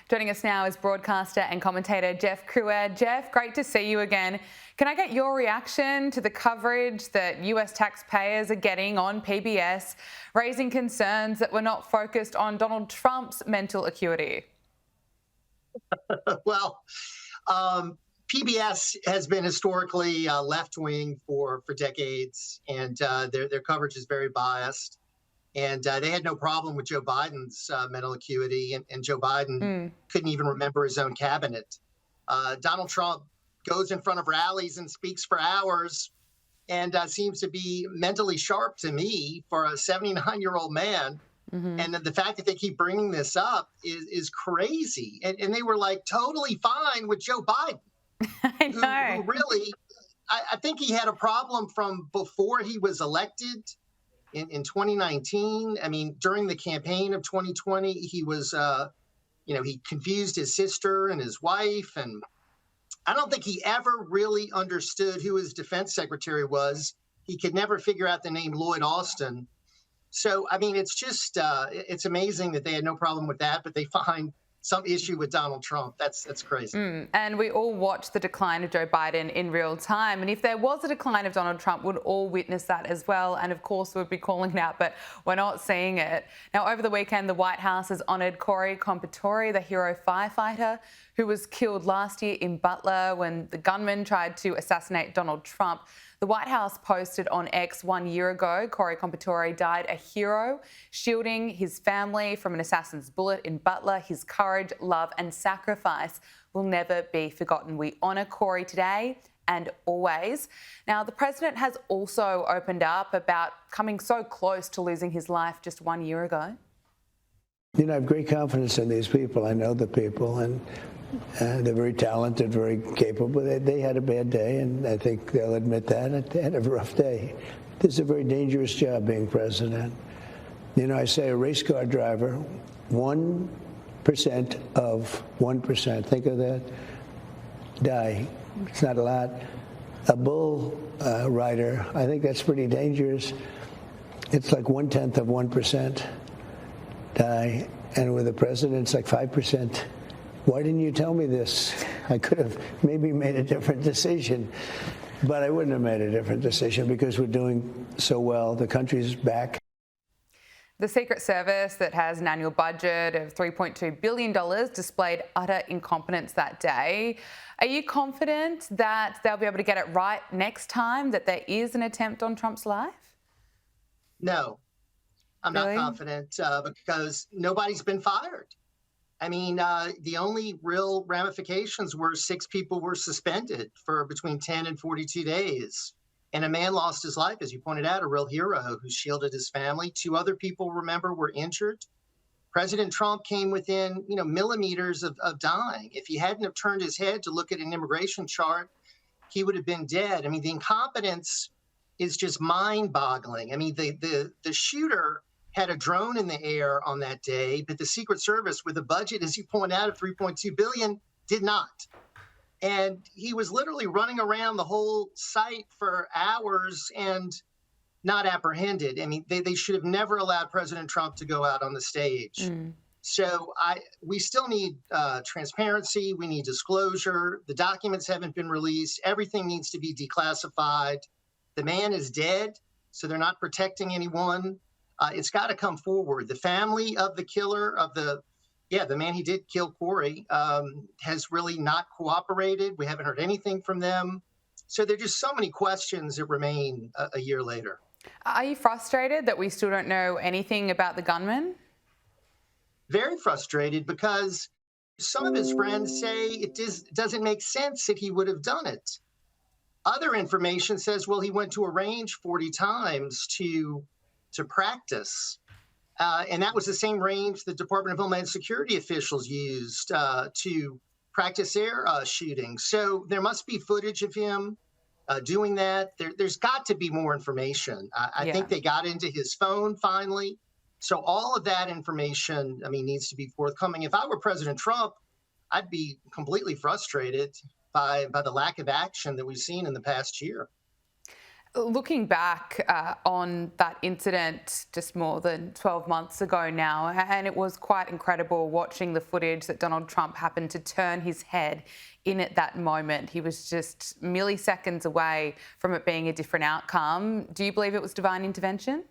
Joining us now is broadcaster and commentator Jeff Crouere. Jeff, great to see you again. Can I get your reaction to the coverage that US taxpayers are getting on PBS, raising concerns that we're not focused on Donald Trump's mental acuity? Well, PBS has been historically left-wing for decades, and their coverage is very biased. And they had no problem with Joe Biden's mental acuity, and Joe Biden couldn't even remember his own cabinet. Donald Trump goes in front of rallies and speaks for hours and seems to be mentally sharp to me for a 79-year-old man. And the fact that they keep bringing this up is crazy. And they were like totally fine with Joe Biden. I know. Who really, I think he had a problem from before he was elected in 2019. I mean, during the campaign of 2020, he was, he confused his sister and his wife. And I don't think he ever really understood who his defense secretary was. He could never figure out the name Lloyd Austin. So, I mean, it's just, it's amazing that they had no problem with that, but they find some issue with Donald Trump. That's crazy. And we all watched the decline of Joe Biden in real time. And if there was a decline of Donald Trump, we'd all witness that as well. And of course, we'd be calling it out, but we're not seeing it. Now, over the weekend, the White House has honoured Corey Compatore, the hero firefighter who was killed last year in Butler when the gunman tried to assassinate Donald Trump. The White House posted on X 1 year ago, Corey Compatore died a hero, shielding his family from an assassin's bullet in Butler. His courage, love and sacrifice will never be forgotten. We honour Corey today and always. Now, the president has also opened up about coming so close to losing his life just 1 year ago. You know, I have great confidence in these people. I know the people, and they're very talented, very capable. They had a bad day, and I think they'll admit that. They had a rough day. This is a very dangerous job, being president. You know, I say a race car driver, 1% of 1%, think of that, die. It's not a lot. A bull rider, I think that's pretty dangerous. It's like 1/10 of 1% die. And with the president, it's like 5%. Why didn't you tell me this? I could have maybe made a different decision, but I wouldn't have made a different decision because we're doing so well. The country's back. The Secret Service, that has an annual budget of $3.2 billion, displayed utter incompetence that day. Are you confident that they'll be able to get it right next time, that there is an attempt on Trump's life? No, I'm not confident because nobody's been fired. I mean, the only real ramifications were 6 people were suspended for between 10 and 42 days. And a man lost his life, as you pointed out, a real hero who shielded his family. 2 other people, remember, were injured. President Trump came within, millimeters of dying. If he hadn't have turned his head to look at an immigration chart, he would have been dead. I mean, the incompetence is just mind-boggling. I mean, the shooter had a drone in the air on that day, but the Secret Service, with a budget, as you point out, of $3.2 billion, did not. And he was literally running around the whole site for hours and not apprehended. I mean, they should have never allowed President Trump to go out on the stage. So we still need transparency. We need disclosure. The documents haven't been released. Everything needs to be declassified. The man is dead, so they're not protecting anyone. It's got to come forward. The family of the killer, the man who did kill Corey, has really not cooperated. We haven't heard anything from them. So there are just so many questions that remain a year later. Are you frustrated that we still don't know anything about the gunman? Very frustrated because some of his friends say it doesn't make sense that he would have done it. Other information says, well, he went to a range 40 times to practice. And that was the same range the Department of Homeland Security officials used to practice their shooting. So there must be footage of him doing that. There's got to be more information. I think they got into his phone finally. So all of that information, needs to be forthcoming. If I were President Trump, I'd be completely frustrated by the lack of action that we've seen in the past year. Looking back on that incident just more than 12 months ago now, and it was quite incredible watching the footage that Donald Trump happened to turn his head in at that moment. He was just milliseconds away from it being a different outcome. Do you believe it was divine intervention?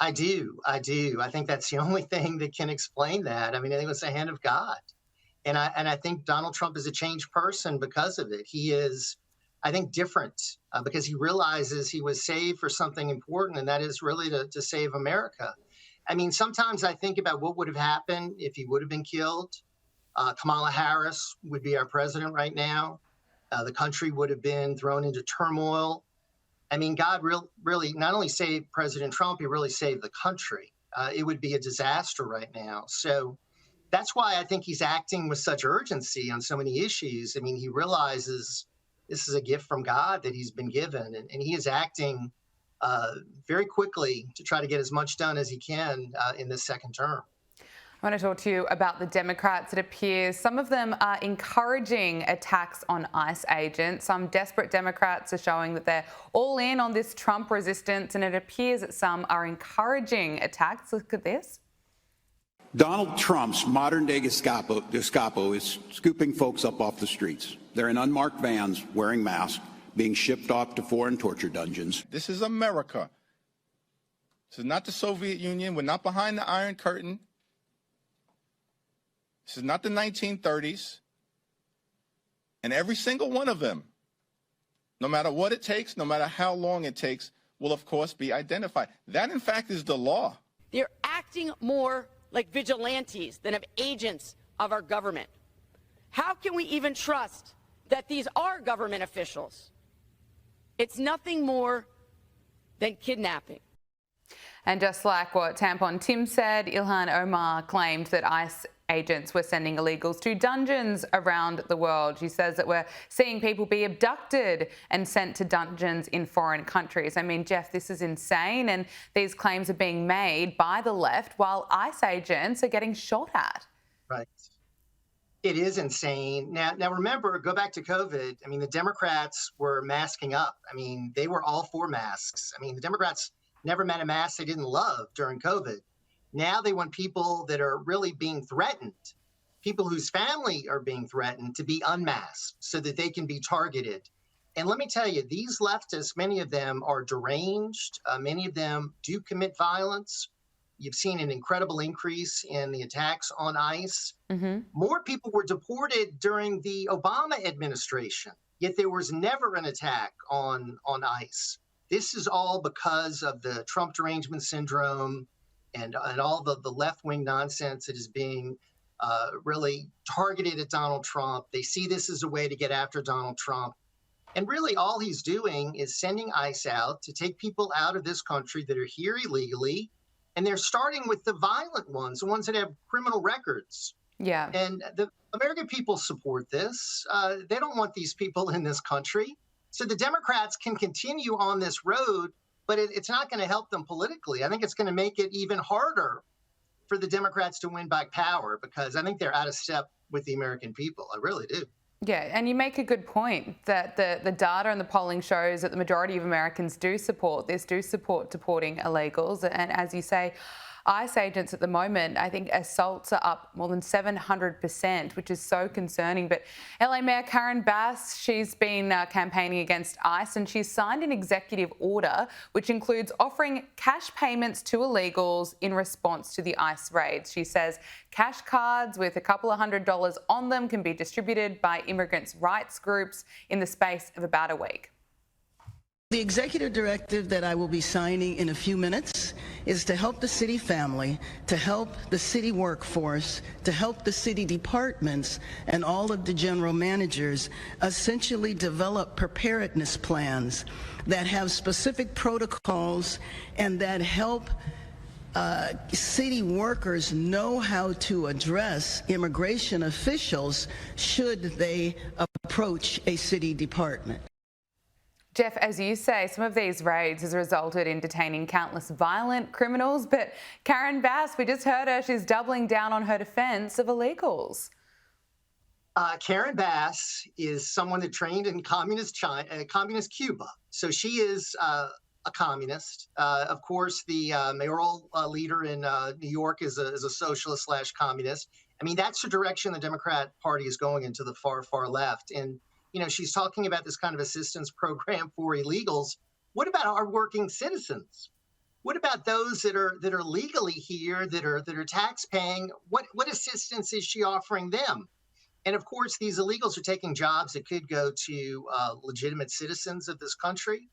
I do. I do. I think that's the only thing that can explain that. I mean, I think it was the hand of God. And I think Donald Trump is a changed person because of it. He is, I think, different because he realizes he was saved for something important, and that is really to save America. I mean, sometimes I think about what would have happened if he would have been killed. Kamala Harris would be our president right now. The country would have been thrown into turmoil. I mean, God really not only saved President Trump, he really saved the country. It would be a disaster right now. So that's why I think he's acting with such urgency on so many issues. I mean, he realizes this is a gift from God that he's been given, and he is acting very quickly to try to get as much done as he can in this second term. I want to talk to you about the Democrats. It appears some of them are encouraging attacks on ICE agents. Some desperate Democrats are showing that they're all in on this Trump resistance, and it appears that some are encouraging attacks. Look at this. Donald Trump's modern-day Gestapo is scooping folks up off the streets. They're in unmarked vans, wearing masks, being shipped off to foreign torture dungeons. This is America. This is not the Soviet Union. We're not behind the Iron Curtain. This is not the 1930s. And every single one of them, no matter what it takes, no matter how long it takes, will, of course, be identified. That, in fact, is the law. They're acting more like vigilantes than of agents of our government. How can we even trust that these are government officials? It's nothing more than kidnapping. And just like what Tampon Tim said, Ilhan Omar claimed that ICE agents were sending illegals to dungeons around the world. She says that we're seeing people be abducted and sent to dungeons in foreign countries. I mean, Jeff, this is insane. And these claims are being made by the left while ICE agents are getting shot at. Right. It is insane. Now remember, go back to COVID. I mean, the Democrats were masking up. I mean, they were all for masks. I mean, the Democrats never met a mask they didn't love during COVID. Now they want people that are really being threatened, people whose family are being threatened, to be unmasked so that they can be targeted. And let me tell you, these leftists, many of them are deranged. Many of them do commit violence. You've seen an incredible increase in the attacks on ICE. Mm-hmm. More people were deported during the Obama administration, yet there was never an attack on ICE. This is all because of the Trump derangement syndrome and all the left-wing nonsense that is being really targeted at Donald Trump. They see this as a way to get after Donald Trump. And really all he's doing is sending ICE out to take people out of this country that are here illegally. And they're starting with the violent ones, the ones that have criminal records. Yeah. And the American people support this. They don't want these people in this country. So the Democrats can continue on this road, but it's not going to help them politically. I think it's going to make it even harder for the Democrats to win back power because I think they're out of step with the American people. I really do. Yeah, and you make a good point that the data and the polling shows that the majority of Americans do support this, do support deporting illegals. And as you say, ICE agents at the moment, I think assaults are up more than 700%, which is so concerning. But LA Mayor Karen Bass, she's been campaigning against ICE, and she's signed an executive order which includes offering cash payments to illegals in response to the ICE raids. She says cash cards with a couple of $100s on them can be distributed by immigrants' rights groups in the space of about a week. The executive directive that I will be signing in a few minutes is to help the city family, to help the city workforce, to help the city departments and all of the general managers essentially develop preparedness plans that have specific protocols and that help city workers know how to address immigration officials should they approach a city department. Jeff, as you say, some of these raids has resulted in detaining countless violent criminals, but Karen Bass, we just heard her, she's doubling down on her defence of illegals. Karen Bass is someone that trained in communist China, communist Cuba. So she is a communist. Of course, the mayoral leader in New York is a socialist slash communist. I mean, that's the direction the Democrat Party is going into, the far, far left. And, you know, she's talking about this kind of assistance program for illegals. What about our working citizens? What about those that are legally here, that are tax paying? What assistance is she offering them? And of course, these illegals are taking jobs that could go to legitimate citizens of this country.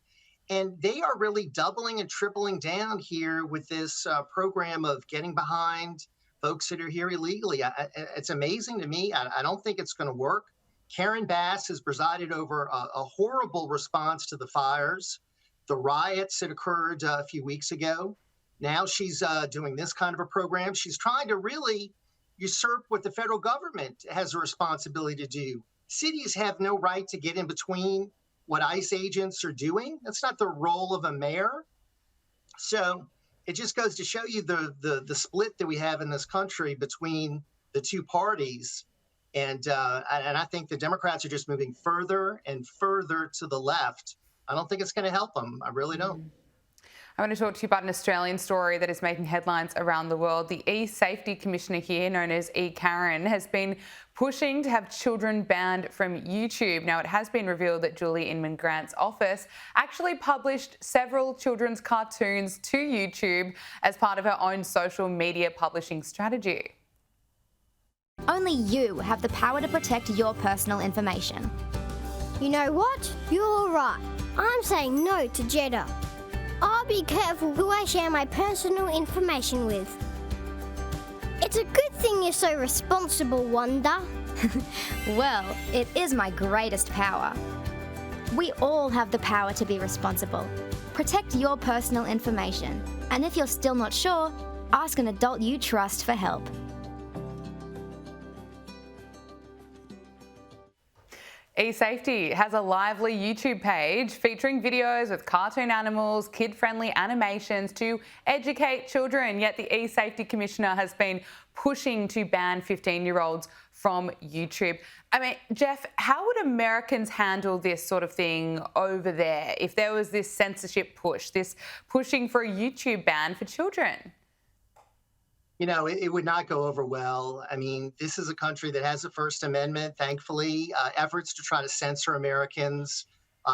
And they are really doubling and tripling down here with this program of getting behind folks that are here illegally. It's amazing to me. I don't think it's going to work. Karen Bass has presided over a horrible response to the fires, the riots that occurred a few weeks ago. Now she's doing this kind of a program. She's trying to really usurp what the federal government has a responsibility to do. Cities have no right to get in between what ICE agents are doing. That's not the role of a mayor. So it just goes to show you the split that we have in this country between the two parties. And I think the Democrats are just moving further and further to the left. I don't think it's going to help them. I really don't. I want to talk to you about an Australian story that is making headlines around the world. The e-safety commissioner here, known as E. Karen, has been pushing to have children banned from YouTube. Now, it has been revealed that Julie Inman Grant's office actually published several children's cartoons to YouTube as part of her own social media publishing strategy. Only you have the power to protect your personal information. You know what? You're right. I'm saying no to Jeddah. I'll be careful who I share my personal information with. It's a good thing you're so responsible, Wanda. Well, it is my greatest power. We all have the power to be responsible. Protect your personal information. And if you're still not sure, ask an adult you trust for help. eSafety has a lively YouTube page featuring videos with cartoon animals, kid-friendly animations to educate children. Yet the eSafety Commissioner has been pushing to ban 15-year-olds from YouTube. I mean, Jeff, how would Americans handle this sort of thing over there if there was this censorship push, this pushing for a YouTube ban for children? You know, it would not go over well. I mean, this is a country that has a First Amendment. Thankfully, efforts to try to censor Americans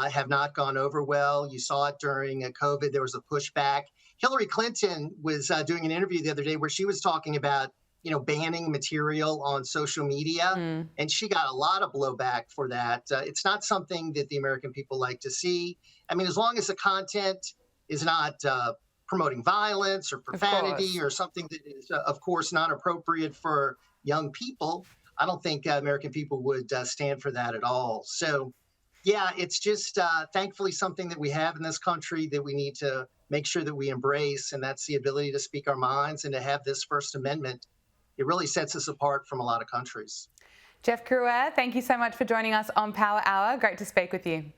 have not gone over well. You saw it during COVID. There was a pushback. Hillary Clinton was doing an interview the other day where she was talking about, you know, banning material on social media, and she got a lot of blowback for that. It's not something that the American people like to see. I mean, as long as the content is not promoting violence or profanity or something that is, of course, not appropriate for young people, I don't think American people would stand for that at all. So, yeah, it's just thankfully something that we have in this country that we need to make sure that we embrace, and that's the ability to speak our minds and to have this First Amendment. It really sets us apart from a lot of countries. Jeff Crouere, thank you so much for joining us on Power Hour. Great to speak with you.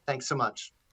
Thanks so much.